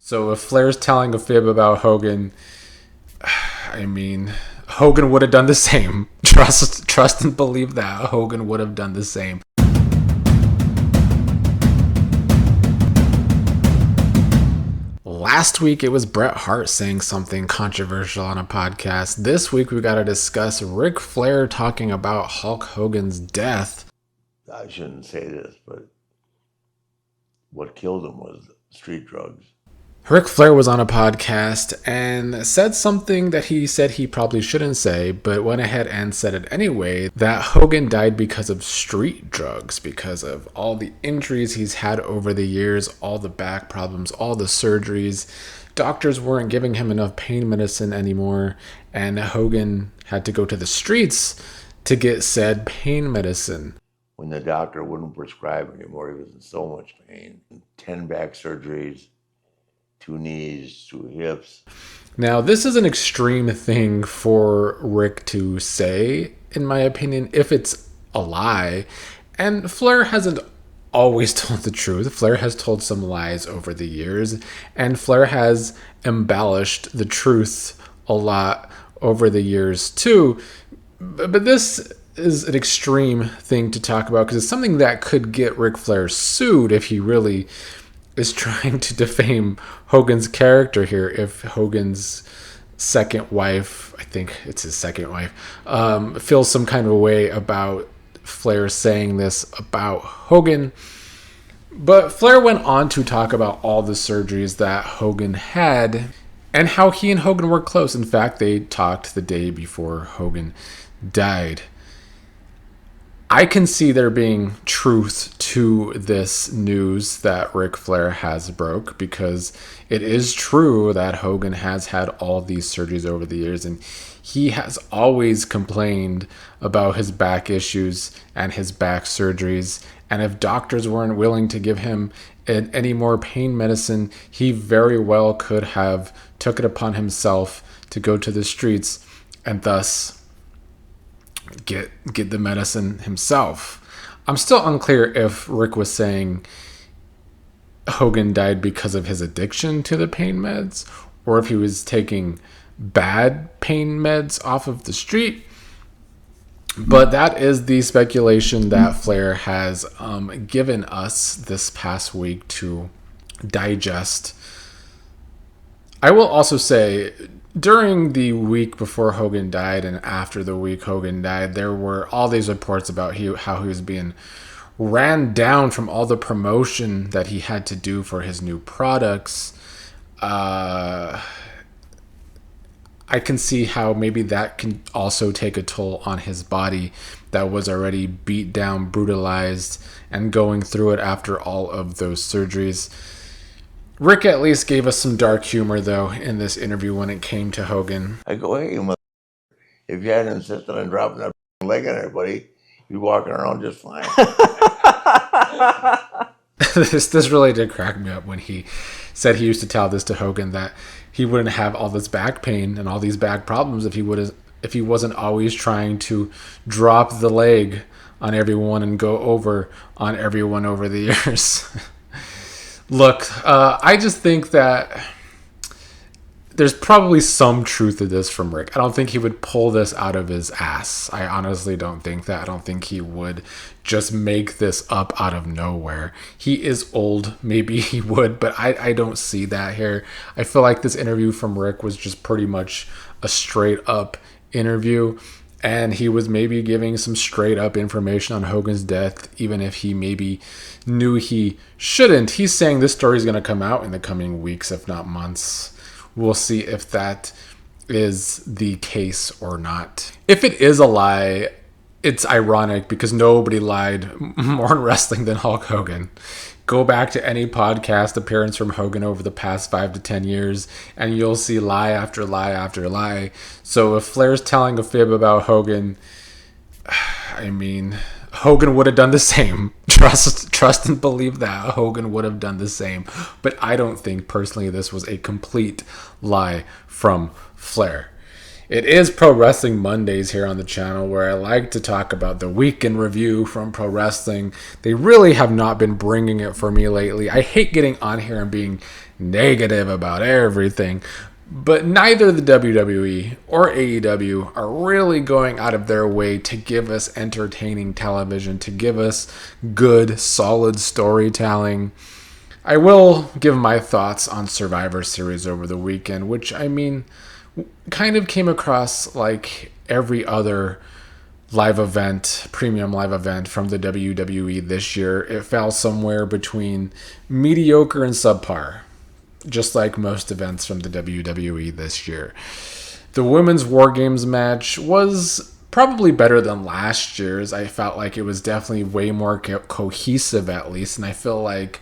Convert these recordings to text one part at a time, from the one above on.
So if Flair's telling a fib about Hogan, I mean, Hogan would have done the same. Trust and believe that Hogan would have done the same. Last week, it was Bret Hart saying something controversial on a podcast. This week, we got to discuss Ric Flair talking about Hulk Hogan's death. I shouldn't say this, but what killed him was street drugs. Ric Flair was on a podcast and said something that he said he probably shouldn't say, but went ahead and said it anyway, that Hogan died because of street drugs, because of all the injuries he's had over the years, all the back problems, all the surgeries. Doctors weren't giving him enough pain medicine anymore, and Hogan had to go to the streets to get said pain medicine. When the doctor wouldn't prescribe anymore, he was in so much pain. 10 back surgeries, 2 knees, 2 hips. Now, this is an extreme thing for Rick to say, in my opinion, if it's a lie. And Flair hasn't always told the truth. Flair has told some lies over the years, and Flair has embellished the truth a lot over the years too. But this is an extreme thing to talk about because it's something that could get Ric Flair sued if he really is trying to defame Hogan's character here. If Hogan's second wife, I think it's his second wife, feels some kind of a way about Flair saying this about Hogan. But Flair went on to talk about all the surgeries that Hogan had and how he and Hogan were close. In fact, they talked the day before Hogan died. I can see there being truth to this news that Ric Flair has broke, because it is true that Hogan has had all these surgeries over the years, and he has always complained about his back issues and his back surgeries. And if doctors weren't willing to give him any more pain medicine, he very well could have took it upon himself to go to the streets and thus get the medicine himself. I'm still unclear if Rick was saying Hogan died because of his addiction to the pain meds, or if he was taking bad pain meds off of the street. But that is the speculation that Flair has given us this past week to digest. I will also say, during the week before Hogan died and after the week Hogan died, there were all these reports about how he was being ran down from all the promotion that he had to do for his new products. I can see how maybe that can also take a toll on his body that was already beat down, brutalized, and going through it after all of those surgeries. Rick at least gave us some dark humor, though, in this interview when it came to Hogan. I go, hey, if you hadn't insisted on dropping that leg on everybody, you'd be walking around just fine. This really did crack me up when he said he used to tell this to Hogan, that he wouldn't have all this back pain and all these back problems if he wasn't always trying to drop the leg on everyone and go over on everyone over the years. Look, I just think that there's probably some truth to this from Rick. I don't think he would pull this out of his ass. I honestly don't think that. I don't think he would just make this up out of nowhere. He is old. Maybe he would, but I don't see that here. I feel like this interview from Rick was just pretty much a straight up interview. And he was maybe giving some straight up information on Hogan's death, even if he maybe knew he shouldn't. He's saying this story is going to come out in the coming weeks, if not months. We'll see if that is the case or not. If it is a lie, it's ironic because nobody lied more in wrestling than Hulk Hogan. Go back to any podcast appearance from Hogan over the past 5 to 10 years, and you'll see lie after lie after lie. So if Flair's telling a fib about Hogan, I mean, Hogan would have done the same. Trust and believe that Hogan would have done the same. But I don't think personally this was a complete lie from Flair. It is Pro Wrestling Mondays here on the channel, where I like to talk about the week in review from pro wrestling. They really have not been bringing it for me lately. I hate getting on here and being negative about everything. But neither the WWE or AEW are really going out of their way to give us entertaining television, to give us good, solid storytelling. I will give my thoughts on Survivor Series over the weekend, which, I mean, kind of came across like every other live event, premium live event from the WWE this year. It fell somewhere between mediocre and subpar, just like most events from the WWE this year. The women's War Games match was probably better than last year's. I felt like it was definitely way more cohesive, at least, and I feel like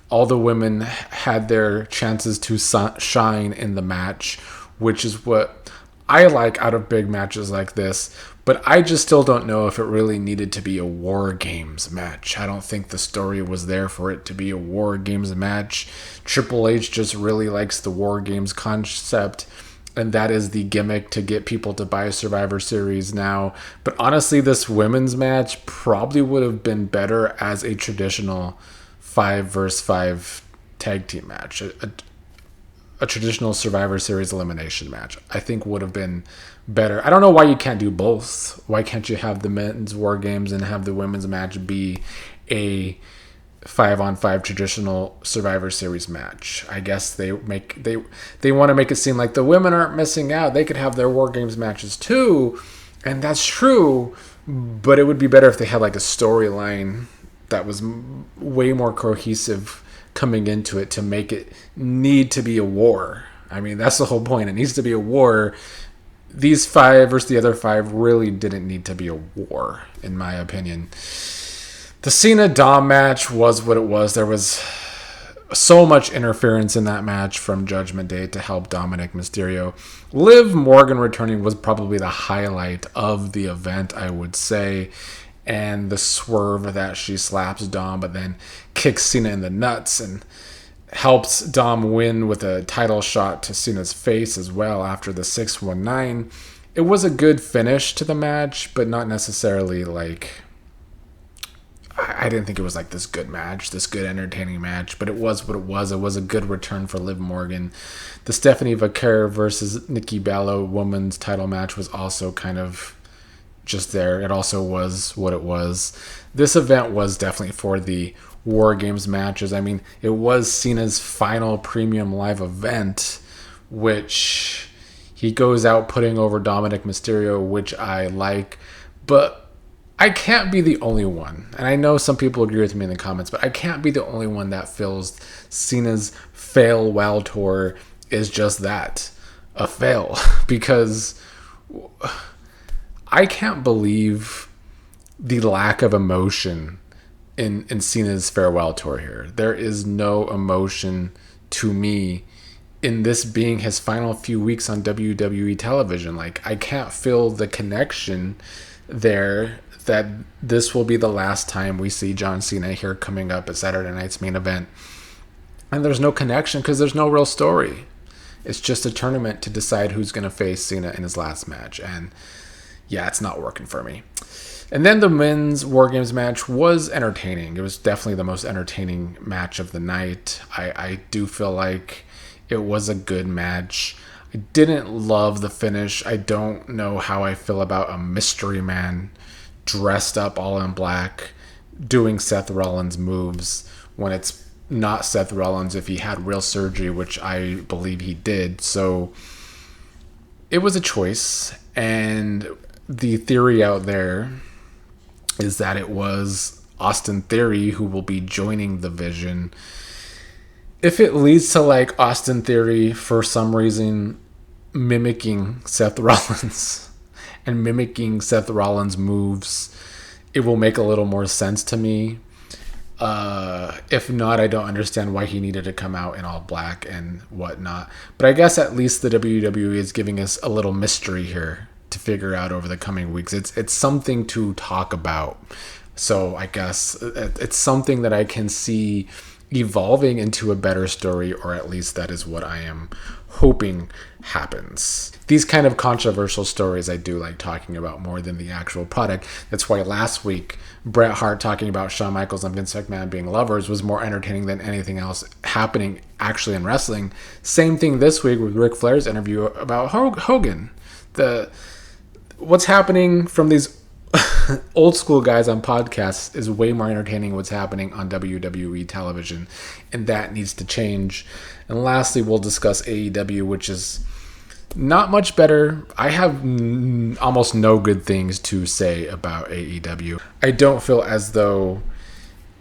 all the women had their chances to shine in the match, which is what I like out of big matches like this. But I just still don't know if it really needed to be a War Games match. I don't think the story was there for it to be a War Games match. Triple H just really likes the War Games concept, and that is the gimmick to get people to buy Survivor Series now. But honestly, this women's match probably would have been better as a traditional 5 versus 5 tag team match. A traditional Survivor Series elimination match, I think, would have been better. I don't know why you can't do both. Why can't you have the men's War Games and have the women's match be a 5-on-5 traditional Survivor Series match? I guess they want to make it seem like the women aren't missing out. They could have their War Games matches too, and that's true. But it would be better if they had like a storyline that was way more cohesive coming into it to make it need to be a war. I mean, that's the whole point. It needs to be a war. These 5 versus the other 5 really didn't need to be a war, in my opinion. The Cena-Dom match was what it was. There was so much interference in that match from Judgment Day to help Dominic Mysterio. Liv Morgan returning was probably the highlight of the event, I would say. And the swerve that she slaps Dom, but then kicks Cena in the nuts and helps Dom win with a title shot to Cena's face as well after the 619. It was a good finish to the match, but not necessarily like... I didn't think it was like this good match, this good entertaining match, but it was what it was. It was a good return for Liv Morgan. The Stephanie Vaquer versus Nikki Bella women's title match was also kind of just there. It also was what it was. This event was definitely for the War Games matches. I mean, it was Cena's final premium live event, which he goes out putting over Dominic Mysterio, which I like, but I can't be the only one. And I know some people agree with me in the comments, but I can't be the only one that feels Cena's farewell tour is just that, a fail, because I can't believe the lack of emotion in Cena's farewell tour here. There is no emotion to me in this being his final few weeks on WWE television. Like, I can't feel the connection there that this will be the last time we see John Cena here coming up at Saturday night's main event. And there's no connection because there's no real story. It's just a tournament to decide who's going to face Cena in his last match. And yeah, it's not working for me. And then the men's War Games match was entertaining. It was definitely the most entertaining match of the night. I do feel like it was a good match. I didn't love the finish. I don't know how I feel about a mystery man dressed up all in black doing Seth Rollins moves when it's not Seth Rollins if he had real surgery, which I believe he did. So it was a choice, and the theory out there is that it was Austin Theory who will be joining the Vision. If it leads to like Austin Theory for some reason mimicking Seth Rollins and mimicking Seth Rollins moves, it will make a little more sense to me. If not, I don't understand why he needed to come out in all black and whatnot. But I guess at least the WWE is giving us a little mystery here to figure out over the coming weeks. It's something to talk about. So I guess it's something that I can see evolving into a better story, or at least that is what I am hoping happens. These kind of controversial stories I do like talking about more than the actual product. That's why last week Bret Hart talking about Shawn Michaels and Vince McMahon being lovers was more entertaining than anything else happening actually in wrestling. Same thing this week with Ric Flair's interview about Hogan. What's happening from these old school guys on podcasts is way more entertaining what's happening on WWE television, and that needs to change. And lastly, we'll discuss AEW, which is not much better. I have almost no good things to say about AEW. I don't feel as though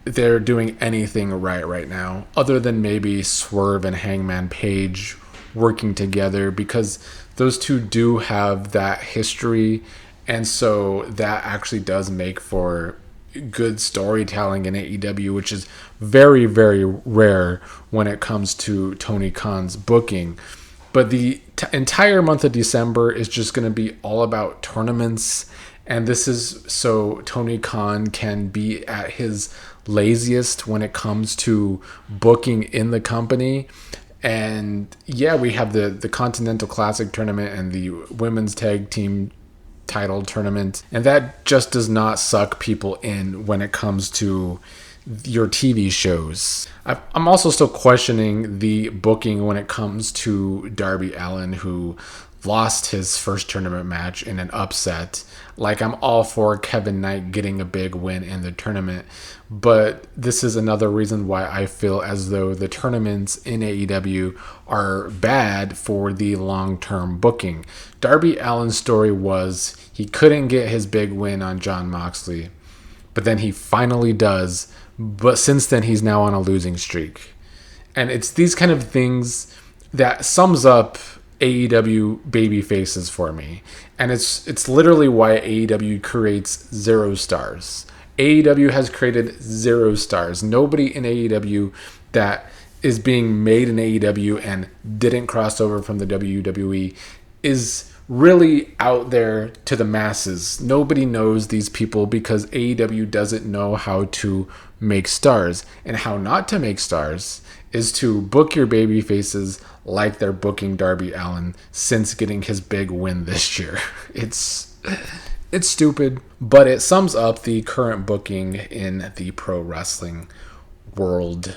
they're doing anything right now, other than maybe Swerve and Hangman Page working together, because those two do have that history. And so that actually does make for good storytelling in AEW, which is very, very rare when it comes to Tony Khan's booking. But the entire month of December is just going to be all about tournaments. And this is so Tony Khan can be at his laziest when it comes to booking in the company. And yeah, we have the Continental Classic tournament and the women's tag team title tournament, and that just does not suck people in when it comes to your TV shows. I'm also still questioning the booking when it comes to Darby Allin, who lost his first tournament match in an upset. Like, I'm all for Kevin Knight getting a big win in the tournament, but this is another reason why I feel as though the tournaments in AEW are bad for the long-term booking. Darby Allin's story was he couldn't get his big win on Jon Moxley, but then he finally does, but since then he's now on a losing streak. And it's these kind of things that sums up AEW baby faces for me. And it's literally why AEW creates 0 stars. AEW has created 0 stars. Nobody in AEW that is being made in AEW and didn't cross over from the WWE is really out there to the masses. Nobody knows these people because AEW doesn't know how to make stars. And how not to make stars is to book your baby faces like they're booking Darby Allin since getting his big win this year. It's stupid, but it sums up the current booking in the pro wrestling world.